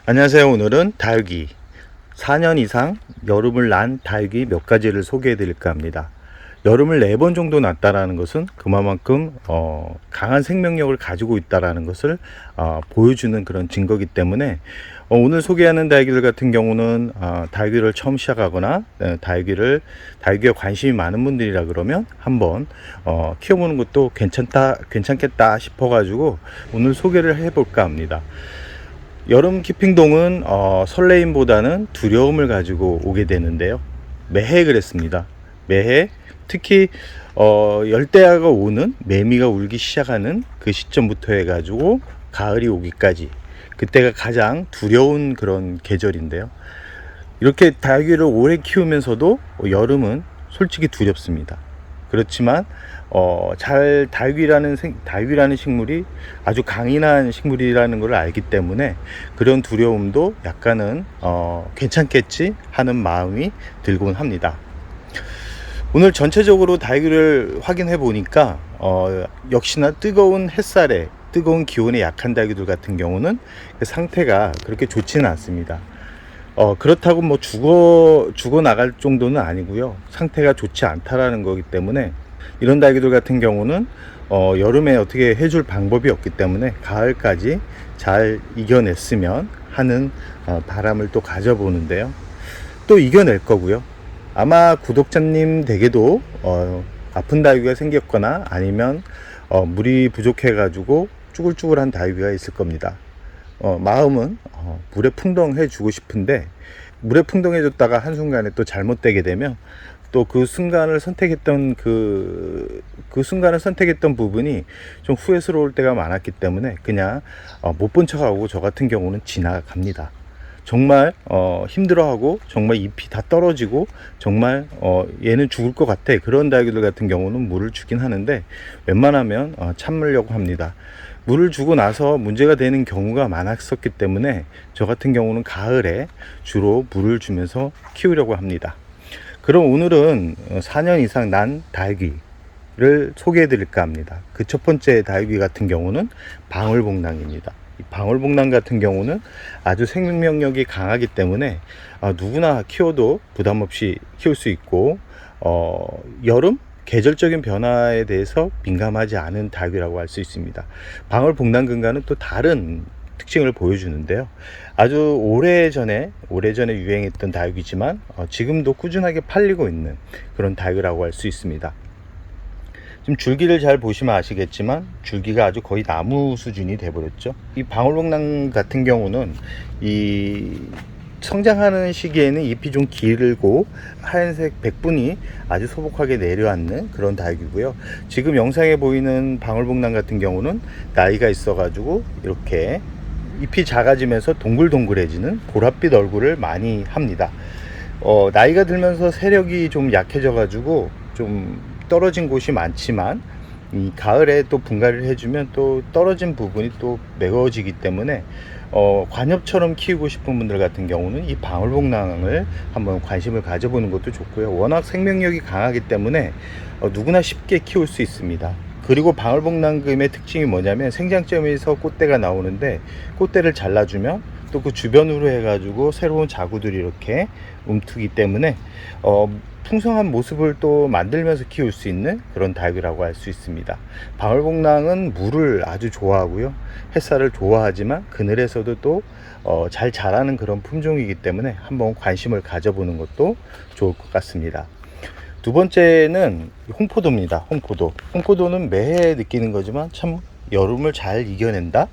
안녕하세요. 오늘은 다육이 4년 이상 여름을 난 다육이 몇 가지를 소개해 드릴까 합니다. 여름을 4번 정도 났다라는 것은 그만큼 강한 생명력을 가지고 있다라는 것을 보여주는 그런 증거이기 때문에 오늘 소개하는 다육이들 같은 경우는 다육이를 처음 시작하거나 다육이에 관심이 많은 분들이라 그러면 한번 키워보는 것도 괜찮겠다 싶어 가지고 오늘 소개를 해 볼까 합니다. 여름 키핑동은 설레임보다는 두려움을 가지고 오게 되는데요. 매해 그랬습니다. 매해 특히 열대야가 오는 매미가 울기 시작하는 그 시점부터 해가지고 가을이 오기까지 그때가 가장 두려운 그런 계절인데요. 이렇게 다육이를 오래 키우면서도 여름은 솔직히 두렵습니다. 그렇지만 다육이라는 식물이 아주 강인한 식물이라는 걸 알기 때문에 그런 두려움도 약간은 괜찮겠지 하는 마음이 들곤 합니다. 오늘 전체적으로 다육이를 확인해 보니까 역시나 뜨거운 햇살에 뜨거운 기온에 약한 다육이들 같은 경우는 그 상태가 그렇게 좋지는 않습니다. 그렇다고 뭐 죽어 나갈 정도는 아니고요. 상태가 좋지 않다라는 거기 때문에 이런 다육이들 같은 경우는 여름에 어떻게 해줄 방법이 없기 때문에 가을까지 잘 이겨냈으면 하는 바람을 또 가져보는데요. 또 이겨낼 거고요. 아마 구독자님 댁에도 아픈 다육이가 생겼거나 아니면 물이 부족해 가지고 쭈글쭈글한 다육이가 있을 겁니다. 마음은 물에 풍덩해 주고 싶은데 물에 풍덩해 줬다가 한순간에 또 잘못되게 되면 또 그 순간을 선택했던 그 순간을 선택했던 부분이 좀 후회스러울 때가 많았기 때문에 그냥 못 본 척하고 저 같은 경우는 지나갑니다. 정말 힘들어하고 정말 잎이 다 떨어지고 정말 얘는 죽을 것 같아 그런 다육이들 같은 경우는 물을 주긴 하는데 웬만하면 참으려고 합니다. 물을 주고 나서 문제가 되는 경우가 많았었기 때문에 저 같은 경우는 가을에 주로 물을 주면서 키우려고 합니다. 그럼 오늘은 4년 이상 난 다육이를 소개해 드릴까 합니다. 그 첫 번째 다육이 같은 경우는 방울복랑입니다. 이 방울복랑 같은 경우는 아주 생명력이 강하기 때문에 누구나 키워도 부담 없이 키울 수 있고 여름 계절적인 변화에 대해서 민감하지 않은 다육이라고 할 수 있습니다. 방울복랑근과는 또 다른 특징을 보여주는데요. 아주 오래전에 유행했던 다육이지만 지금도 꾸준하게 팔리고 있는 그런 다육이라고 할 수 있습니다. 지금 줄기를 잘 보시면 아시겠지만 줄기가 아주 거의 나무 수준이 돼버렸죠. 이 방울복랑 같은 경우는 이 성장하는 시기에는 잎이 좀 길고 하얀색 백분이 아주 소복하게 내려앉는 그런 다육이고요. 지금 영상에 보이는 방울복랑 같은 경우는 나이가 있어 가지고 이렇게 잎이 작아지면서 동글동글해지는 보랏빛 얼굴을 많이 합니다. 나이가 들면서 세력이 좀 약해져 가지고 좀 떨어진 곳이 많지만 이 가을에 또 분갈이를 해주면 또 떨어진 부분이 또 메워지기 때문에 관엽처럼 키우고 싶은 분들 같은 경우는 이 방울복랑을 한번 관심을 가져보는 것도 좋고요. 워낙 생명력이 강하기 때문에 누구나 쉽게 키울 수 있습니다. 그리고 방울복랑금의 특징이 뭐냐면 생장점에서 꽃대가 나오는데 꽃대를 잘라주면 또 그 주변으로 해가지고 새로운 자구들이 이렇게 움트기 때문에 풍성한 모습을 또 만들면서 키울 수 있는 그런 다육이라고 할 수 있습니다. 방울복랑은 물을 아주 좋아하고요. 햇살을 좋아하지만 그늘에서도 또 잘 자라는 그런 품종이기 때문에 한번 관심을 가져보는 것도 좋을 것 같습니다. 두 번째는 홍포도입니다. 홍포도는 매해 느끼는 거지만 참 여름을 잘 이겨낸다.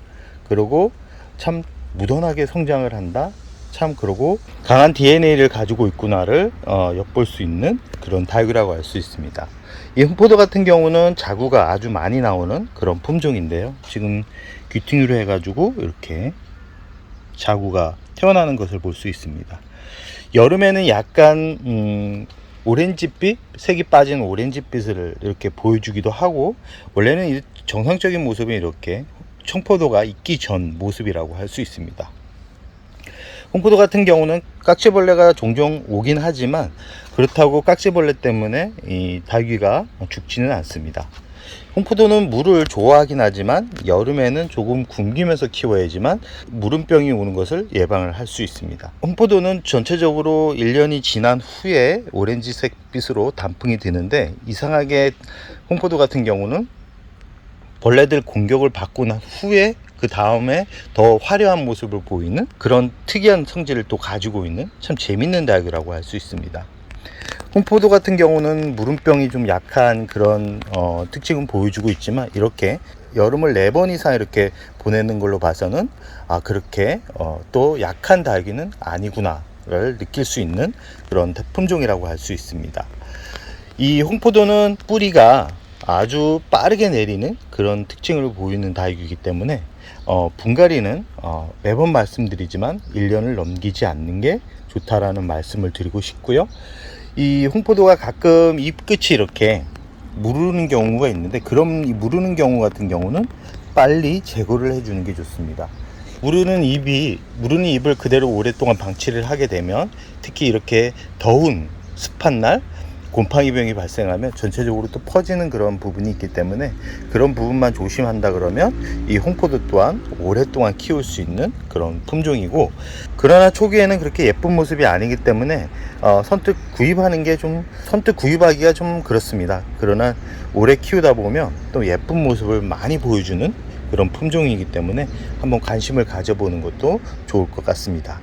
그리고 참 무던하게 성장을 한다. 참 그러고 강한 DNA를 가지고 있구나를 엿볼 수 있는 그런 다육이라고 할 수 있습니다. 이 홍포도 같은 경우는 자구가 아주 많이 나오는 그런 품종인데요. 지금 귀퉁이로 해가지고 이렇게 자구가 태어나는 것을 볼 수 있습니다. 여름에는 약간 오렌지빛, 색이 빠진 오렌지빛을 이렇게 보여주기도 하고 원래는 정상적인 모습은 이렇게 청포도가 익기 전 모습이라고 할 수 있습니다. 홍포도 같은 경우는 깍지벌레가 종종 오긴 하지만 그렇다고 깍지벌레 때문에 이 다육이가 죽지는 않습니다. 홍포도는 물을 좋아하긴 하지만 여름에는 조금 굶기면서 키워야지만 무름병이 오는 것을 예방을 할 수 있습니다. 홍포도는 전체적으로 1년이 지난 후에 오렌지색 빛으로 단풍이 드는데, 이상하게 홍포도 같은 경우는 벌레들 공격을 받고 난 후에 그 다음에 더 화려한 모습을 보이는 그런 특이한 성질을 또 가지고 있는 참 재밌는 다육이라고 할 수 있습니다. 홍포도 같은 경우는 무름병이 좀 약한 그런 특징은 보여주고 있지만, 이렇게 여름을 4번 이상 이렇게 보내는 걸로 봐서는 그렇게 또 약한 다육이는 아니구나를 느낄 수 있는 그런 품종이라고 할 수 있습니다. 이 홍포도는 뿌리가 아주 빠르게 내리는 그런 특징을 보이는 다육이기 때문에 분갈이는 매번 말씀드리지만 1년을 넘기지 않는 게 좋다라는 말씀을 드리고 싶고요. 이 홍포도가 가끔 잎 끝이 이렇게 무르는 경우가 있는데, 그런 이 무르는 경우 같은 경우는 빨리 제거를 해주는 게 좋습니다. 무르는 잎을 그대로 오랫동안 방치를 하게 되면, 특히 이렇게 더운 습한 날 곰팡이병이 발생하면 전체적으로 또 퍼지는 그런 부분이 있기 때문에, 그런 부분만 조심한다 그러면 이 홍포도 또한 오랫동안 키울 수 있는 그런 품종이고, 그러나 초기에는 그렇게 예쁜 모습이 아니기 때문에 선뜻 구입하기가 좀 그렇습니다. 그러나 오래 키우다 보면 또 예쁜 모습을 많이 보여주는 그런 품종이기 때문에 한번 관심을 가져보는 것도 좋을 것 같습니다.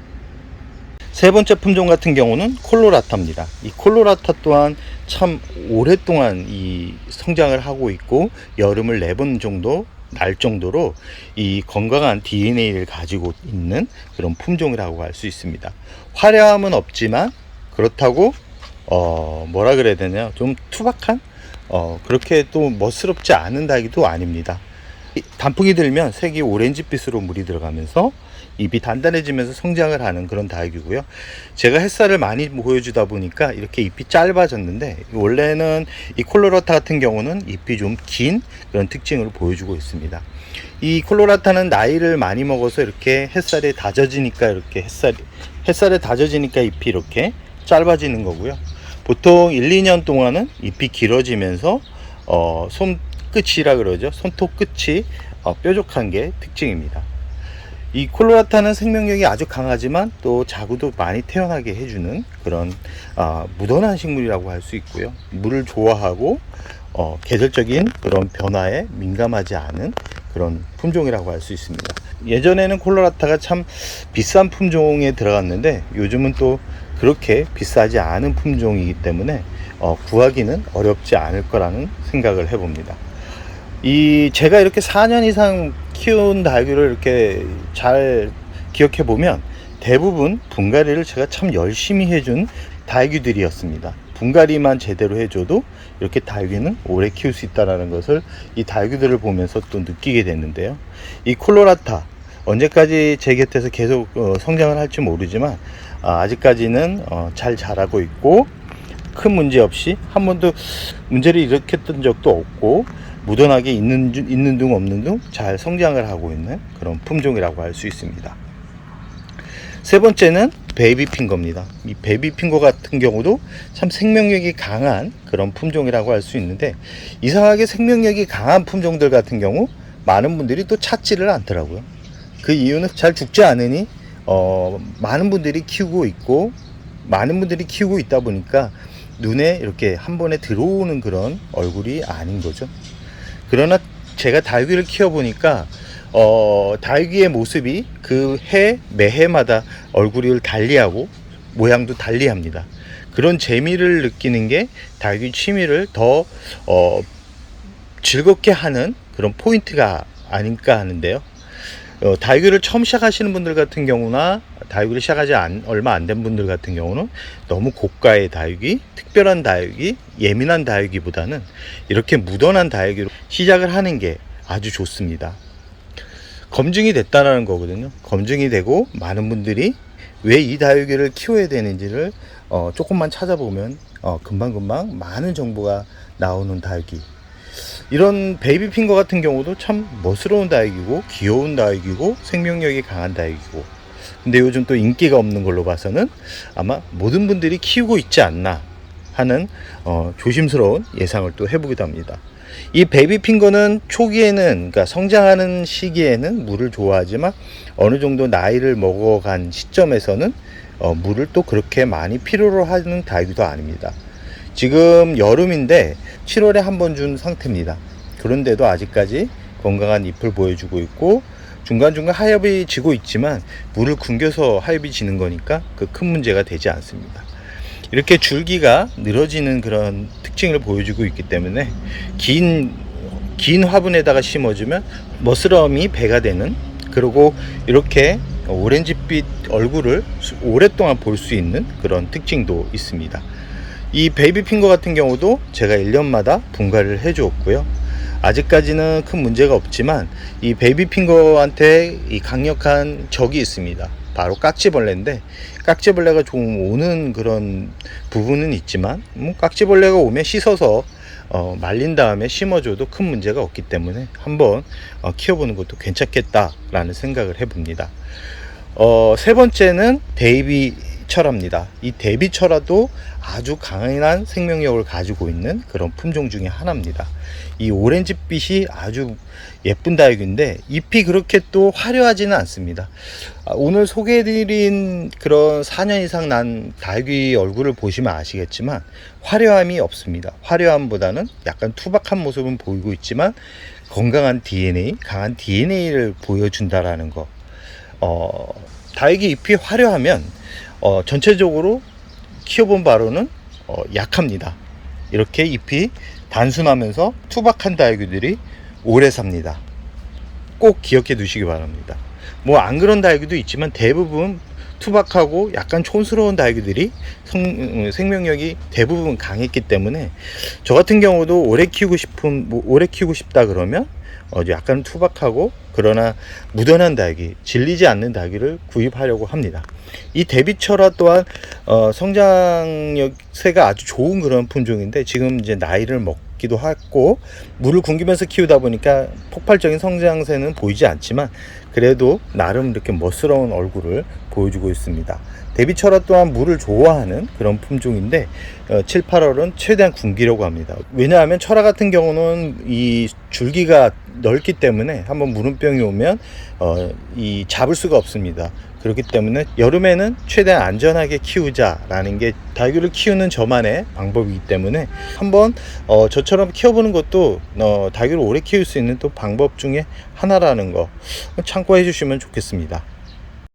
세 번째 품종 같은 경우는 콜로라타입니다. 이 콜로라타 또한 참 오랫동안 이 성장을 하고 있고, 여름을 4번 정도 날 정도로 이 건강한 DNA를 가지고 있는 그런 품종이라고 할 수 있습니다. 화려함은 없지만 그렇다고 뭐라 그래야 되냐, 좀 투박한 그렇게 또 멋스럽지 않은 다육이도 아닙니다. 단풍이 들면 색이 오렌지빛으로 물이 들어가면서 잎이 단단해지면서 성장을 하는 그런 다육이고요. 제가 햇살을 많이 보여주다 보니까 이렇게 잎이 짧아졌는데, 원래는 이 콜로라타 같은 경우는 잎이 좀 긴 그런 특징을 보여주고 있습니다. 이 콜로라타는 나이를 많이 먹어서 이렇게 햇살에 다져지니까 잎이 이렇게 짧아지는 거고요. 보통 1, 2년 동안은 잎이 길어지면서 손끝이라 그러죠. 손톱 끝이 뾰족한 게 특징입니다. 이 콜로라타는 생명력이 아주 강하지만 또 자구도 많이 태어나게 해주는 그런 무던한 식물이라고 할 수 있고요. 물을 좋아하고 계절적인 그런 변화에 민감하지 않은 그런 품종이라고 할 수 있습니다. 예전에는 콜로라타가 참 비싼 품종에 들어갔는데, 요즘은 또 그렇게 비싸지 않은 품종이기 때문에 구하기는 어렵지 않을 거라는 생각을 해봅니다. 제가 이렇게 4년 이상 키운 다육이를 이렇게 잘 기억해 보면 대부분 분갈이를 제가 참 열심히 해준 다육이들이었습니다. 분갈이만 제대로 해줘도 이렇게 다육이는 오래 키울 수 있다는 것을 이 다육이들을 보면서 또 느끼게 됐는데요. 이 콜로라타 언제까지 제 곁에서 계속 성장을 할지 모르지만 아직까지는 잘 자라고 있고, 큰 문제 없이 한 번도 문제를 일으켰던 적도 없고, 무던하게 있는 둥 없는 둥 잘 성장을 하고 있는 그런 품종이라고 할 수 있습니다. 세 번째는 베이비핑거입니다. 이 베이비핑거 같은 경우도 참 생명력이 강한 그런 품종이라고 할 수 있는데, 이상하게 생명력이 강한 품종들 같은 경우 많은 분들이 또 찾지를 않더라고요. 그 이유는 잘 죽지 않으니 많은 분들이 키우고 있다 보니까 눈에 이렇게 한 번에 들어오는 그런 얼굴이 아닌 거죠. 그러나 제가 다육이를 키워보니까 다육이의 모습이 매해마다 얼굴을 달리하고 모양도 달리합니다. 그런 재미를 느끼는 게 다육이 취미를 더 즐겁게 하는 그런 포인트가 아닐까 하는데요. 다육이를 처음 시작하시는 분들 같은 경우나 다육이를 시작하지 얼마 안 된 분들 같은 경우는 너무 고가의 다육이, 특별한 다육이, 예민한 다육이보다는 이렇게 무던한 다육이로 시작을 하는 게 아주 좋습니다. 검증이 됐다는 거거든요. 검증이 되고 많은 분들이 왜 이 다육이를 키워야 되는지를 조금만 찾아보면 금방금방 많은 정보가 나오는 다육이. 이런 베이비핑거 같은 경우도 참 멋스러운 다육이고, 귀여운 다육이고, 생명력이 강한 다육이고, 근데 요즘 또 인기가 없는 걸로 봐서는 아마 모든 분들이 키우고 있지 않나 하는 조심스러운 예상을 또 해보기도 합니다. 이 베이비핑거는 초기에는, 그러니까 성장하는 시기에는 물을 좋아하지만 어느 정도 나이를 먹어간 시점에서는 물을 또 그렇게 많이 필요로 하는 다육이도 아닙니다. 지금 여름인데 7월에 한 번 준 상태입니다. 그런데도 아직까지 건강한 잎을 보여주고 있고 중간중간 하엽이 지고 있지만 물을 굶겨서 하엽이 지는 거니까 그 큰 문제가 되지 않습니다. 이렇게 줄기가 늘어지는 그런 특징을 보여주고 있기 때문에 긴 화분에다가 심어주면 멋스러움이 배가 되는, 그리고 이렇게 오렌지빛 얼굴을 오랫동안 볼 수 있는 그런 특징도 있습니다. 이 베이비핑거 같은 경우도 제가 1년마다 분갈이를 해 주었고요. 아직까지는 큰 문제가 없지만 이 베이비핑거한테 이 강력한 적이 있습니다. 바로 깍지벌레인데, 깍지벌레가 좀 오는 그런 부분은 있지만 깍지벌레가 오면 씻어서 말린 다음에 심어줘도 큰 문제가 없기 때문에 한번 키워보는 것도 괜찮겠다라는 생각을 해봅니다. 세 번째는 데이비철화입니다. 이 데이비철화도 아주 강한 생명력을 가지고 있는 그런 품종 중에 하나입니다. 이 오렌지빛이 아주 예쁜 다육인데 잎이 그렇게 또 화려하지는 않습니다. 오늘 소개해드린 그런 4년 이상 난 다육이 얼굴을 보시면 아시겠지만 화려함이 없습니다. 화려함보다는 약간 투박한 모습은 보이고 있지만 건강한 DNA, 강한 DNA를 보여준다라는 거. 다육이 잎이 화려하면 전체적으로 키워본 바로는 약합니다. 이렇게 잎이 단순하면서 투박한 다육이들이 오래 삽니다. 꼭 기억해 두시기 바랍니다. 뭐 안 그런 다육이도 있지만 대부분 투박하고 약간 촌스러운 다육이들이 생명력이 대부분 강했기 때문에 저 같은 경우도 오래 키우고 싶다 그러면 약간 투박하고 그러나 무던한 다육이, 질리지 않는 다육이를 구입하려고 합니다. 이 데이비철화 또한 성장력세가 아주 좋은 그런 품종인데 지금 이제 나이를 먹기도 하고 물을 굶기면서 키우다 보니까 폭발적인 성장세는 보이지 않지만 그래도 나름 이렇게 멋스러운 얼굴을 보여주고 있습니다. 데이비철화 또한 물을 좋아하는 그런 품종인데 7, 8월은 최대한 굶기려고 합니다. 왜냐하면 철화 같은 경우는 이 줄기가 넓기 때문에 한번 무름병이 오면 이 잡을 수가 없습니다. 그렇기 때문에 여름에는 최대한 안전하게 키우자라는 게 다육이를 키우는 저만의 방법이기 때문에 한번 저처럼 키워보는 것도 다육이를 오래 키울 수 있는 또 방법 중에 하나라는 거 참고해 주시면 좋겠습니다.